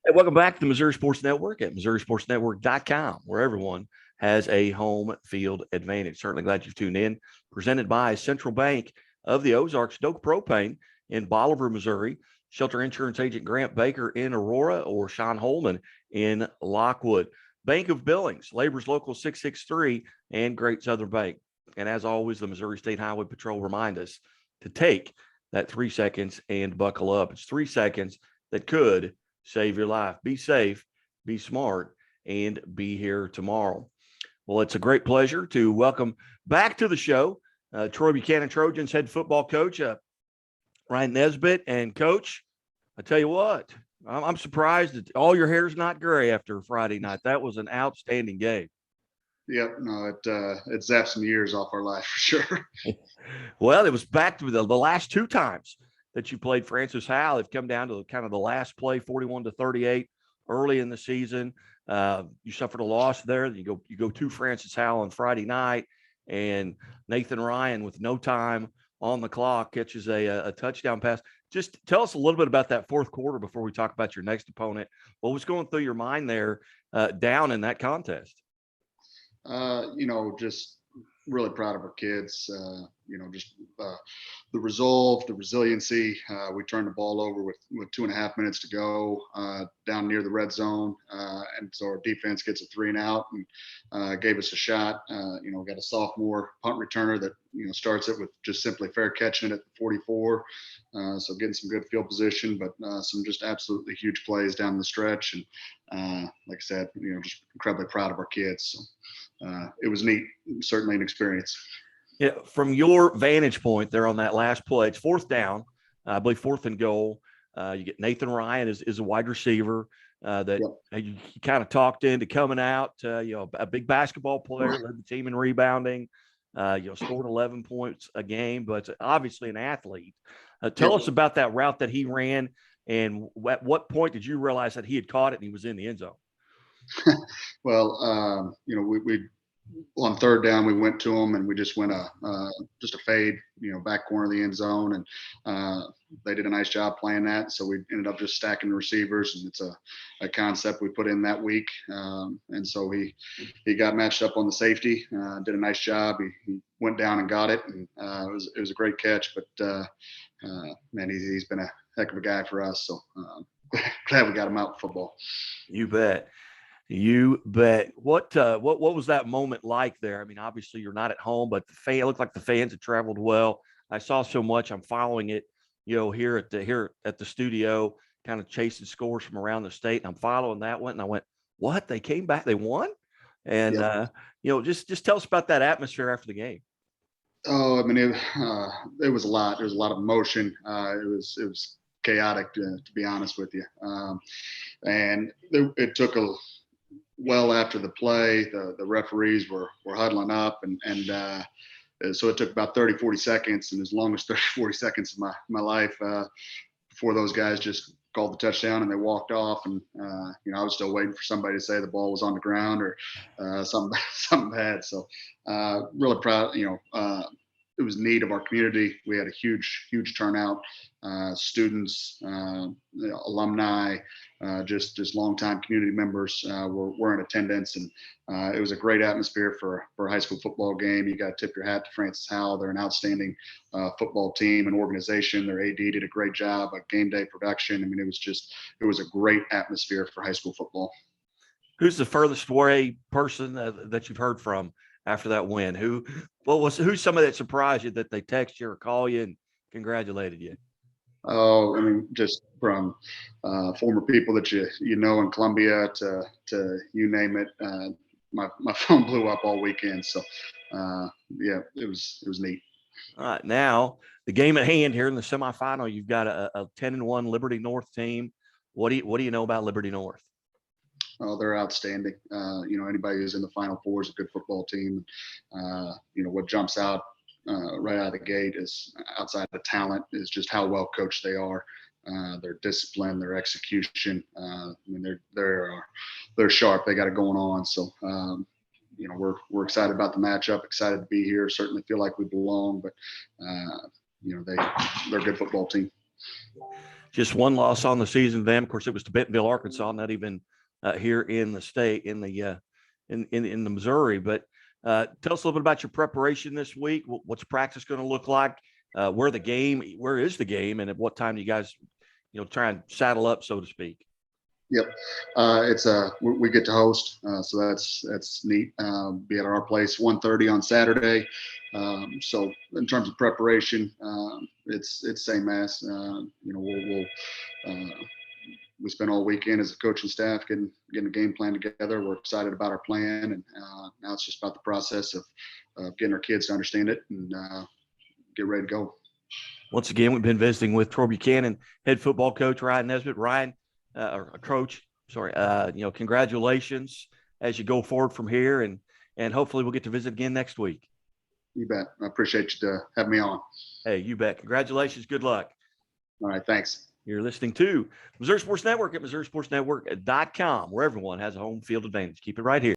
Hey, welcome back to the Missouri Sports Network at MissouriSportsNetwork.com, where everyone has a home field advantage. Certainly glad you've tuned in. Presented by Central Bank of the Ozarks, Doak Propane in Bolivar, Missouri, Shelter Insurance Agent Grant Baker in Aurora, or Sean Holman in Lockwood. Bank of Billings, Labor's Local 663, and Great Southern Bank. And as always, the Missouri State Highway Patrol remind us to take that 3 seconds and buckle up. It's 3 seconds that could save your life. Be safe, be smart, and be here tomorrow. Well, it's a great pleasure to welcome back to the show Troy Buchanan Trojans head football coach, Ryan Nesbitt. And Coach, I tell you what, I'm surprised that all your hair's not gray after Friday night. That was an outstanding game. Yep, no, it zapped some years off our life for sure. Well, it was back to the last two times that you played Francis Howell. They've come down to kind of the last play, 41-38, early in the season. You suffered a loss there. You go to Francis Howell on Friday night, and Nathan Ryan, with no time on the clock, catches a touchdown pass. Just tell us a little bit about that fourth quarter before we talk about your next opponent. What was going through your mind there down in that contest? Just really proud of our kids. Just the resolve, the resiliency. We turned the ball over with 2.5 minutes to go down near the red zone, and so our defense gets a 3 and out and gave us a shot. We got a sophomore punt returner that starts it with just simply fair catching it at the 44. So getting some good field position, but some just absolutely huge plays down the stretch. And like I said, just incredibly proud of our kids. So, it was neat, certainly an experience. Yeah, from your vantage point there on that last play, it's fourth down, I believe fourth and goal. You get Nathan Ryan is a wide receiver that Yep. you kind of talked into coming out. A big basketball player, led the team in rebounding. Scored 11 points a game, but obviously an athlete. Tell Yep. us about that route that he ran, and at what point did you realize that he had caught it and he was in the end zone? Well, we on third down we went to them and we just went just a fade, back corner of the end zone, and they did a nice job playing that. So we ended up just stacking the receivers, and it's a concept we put in that week. And so he got matched up on the safety, did a nice job. He went down and got it, and it was a great catch. But man, he's been a heck of a guy for us. So glad we got him out in football. You bet. You bet. What was that moment like there? I mean, obviously you're not at home, but it looked like the fans had traveled well. I saw so much. I'm following it, here at the studio, kind of chasing scores from around the state, and I'm following that one. And I went, "What? They came back. They won." And Yep. just tell us about that atmosphere after the game. Oh, I mean, it was a lot. There was a lot of emotion. It was chaotic, to be honest with you. And it took a well after the play. The referees were huddling up, and so it took about 30, 40 seconds, and as long as 30, 40 seconds of my life before those guys just called the touchdown and they walked off. And I was still waiting for somebody to say the ball was on the ground or something something bad. So really proud. It was neat of our community. We had a huge turnout. Students, alumni, just longtime community members were in attendance, and it was a great atmosphere for a high school football game. You got to tip your hat to Francis Howell. They're an outstanding football team and organization. Their AD did a great job at game day production. I mean, it was a great atmosphere for high school football. Who's the furthest away person that you've heard from after that win? Who's somebody that surprised you that they text you or call you and congratulated you? Oh, I mean, just from former people that you know in Columbia to you name it. My phone blew up all weekend, so yeah, it was neat. All right, now the game at hand here in the semifinal, you've got a 10-1 Liberty North team. What do you know about Liberty North? Oh, they're outstanding. Anybody who's in the Final Four is a good football team. What jumps out right out of the gate is outside of talent is just how well coached they are. Their discipline, their execution. I mean, they're sharp. They got it going on. So we're excited about the matchup. Excited to be here. Certainly feel like we belong. But they're a good football team. Just one loss on the season. Then, of course, it was to Bentonville, Arkansas, not even here in the state, in the Missouri. But tell us a little bit about your preparation this week. What's practice going to look like? Where is the game, and at what time do you guys, try and saddle up, so to speak? Yep. We get to host, so that's neat. Be at our place 1:30 on Saturday. So in terms of preparation, it's same as we spent all weekend as a coaching staff getting a game plan together. We're excited about our plan, and now it's just about the process of getting our kids to understand it and get ready to go. Once again, we've been visiting with Troy Buchanan, head football coach Ryan Nesbitt. Ryan, or coach, sorry, congratulations as you go forward from here, and hopefully we'll get to visit again next week. You bet. I appreciate you to have me on. Hey, you bet. Congratulations. Good luck. All right. Thanks. You're listening to Missouri Sports Network at MissouriSportsNetwork.com, where everyone has a home field advantage. Keep it right here.